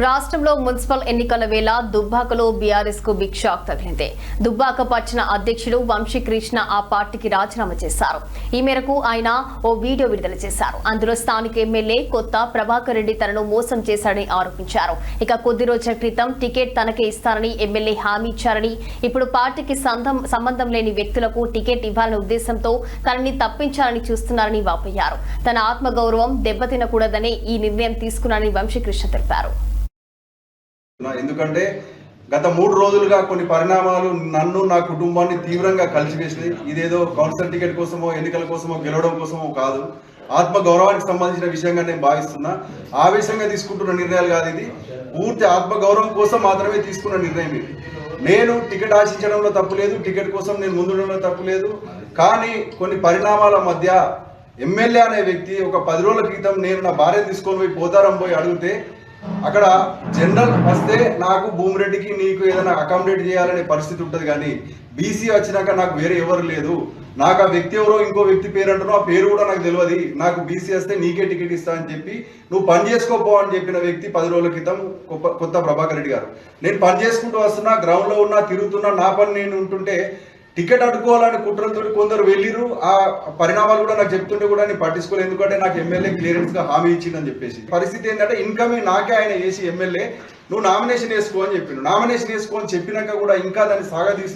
రాష్ట్రంలో మున్సిపల్ ఎన్నికల వేళ దుబ్బాకలో బీఆర్ఎస్ కు బిగ్ షాక్ తగిలింది. దుబ్బాక పట్టణ అధ్యక్షుడు వంశీకృష్ణ ఆ పార్టీకి రాజీనామా చేశారు. ఈ మేరకు ఆయన ఓ వీడియో విడుదల చేశారు. అందులో స్థానిక ఎమ్మెల్యే కొత్త ప్రభాకర్ రెడ్డి తనను మోసం చేశాడని ఆరోపించారు. ఇక కొద్ది రోజుల క్రితం టికెట్ తనకే ఇస్తారని ఎమ్మెల్యే హామీ ఇచ్చారని, ఇప్పుడు పార్టీకి సంబంధం లేని వ్యక్తులకు టికెట్ ఇవ్వాలనే ఉద్దేశంతో తనని తప్పించాలని చూస్తున్నారని వాపోయారు. తన ఆత్మగౌరవం దెబ్బతినకూడదని ఈ నిర్ణయం తీసుకున్నారని వంశీకృష్ణ తెలిపారు. ఎందుకంటే గత 3 రోజులుగా కొన్ని పరిణామాలు నన్ను నా కుటుంబాన్ని తీవ్రంగా కలిసివేసినాయి. ఇదేదో కౌన్సిలర్ టికెట్ కోసమో ఎన్నికల కోసమో గెలవడం కోసమో కాదు, ఆత్మ గౌరవానికి సంబంధించిన విషయంగా నేను భావిస్తున్నా. ఆవేశంగా తీసుకుంటున్న నిర్ణయాలు కాదు, ఇది పూర్తి ఆత్మ గౌరవం కోసం మాత్రమే తీసుకున్న నిర్ణయం. ఇది నేను టికెట్ ఆశించడంలో తప్పు లేదు, టికెట్ కోసం నేను ముందుండడంలో తప్పు లేదు. కానీ కొన్ని పరిణామాల మధ్య ఎమ్మెల్యే అనే వ్యక్తి ఒక 10 రోజుల క్రితం నేను నా భార్య తీసుకొని పోయి పోతారం పోయి అడిగితే అక్కడ జనరల్ వస్తే నాకు భూమిరెడ్డికి నీకు ఏదైనా అకామిడేట్ చేయాలనే పరిస్థితి ఉంటుంది, కానీ బీసీ వచ్చినాక నాకు వేరే ఎవరు లేదు. నాకు ఆ వ్యక్తి ఎవరో ఇంకో వ్యక్తి పేరు అంటున్నావు, ఆ పేరు కూడా నాకు తెలియదు. నాకు బీసీ వస్తే నీకే టికెట్ ఇస్తా అని చెప్పి నువ్వు పని చేసుకోపో అని చెప్పిన వ్యక్తి 10 రోజుల క్రితం కొత్త ప్రభాకర్ రెడ్డి గారు. నేను పని చేసుకుంటూ వస్తున్నా, గ్రౌండ్లో ఉన్నా, తిరుగుతున్నా, నా పని నేను ఉంటుంటే టికెట్ అడ్డుకోవాలని కుట్రలతో కొందరు వెళ్ళిరు. ఆ పరిణామాలు కూడా నాకు చెప్తుంటే కూడా నేను పట్టించుకోలేదు, ఎందుకంటే నాకు ఎమ్మెల్యే క్లియరెన్స్ గా హామీ ఇచ్చిందని చెప్పేసి. పరిస్థితి ఏంటంటే ఇన్కమింగ్ నాకే ఆయన చేసి ఎమ్మెల్యే నువ్వు నామినేషన్ వేసుకో అని చెప్పిండు. నామినేషన్ వేసుకో అని చెప్పినాక కూడా ఇంకా దాన్ని సాగదీసి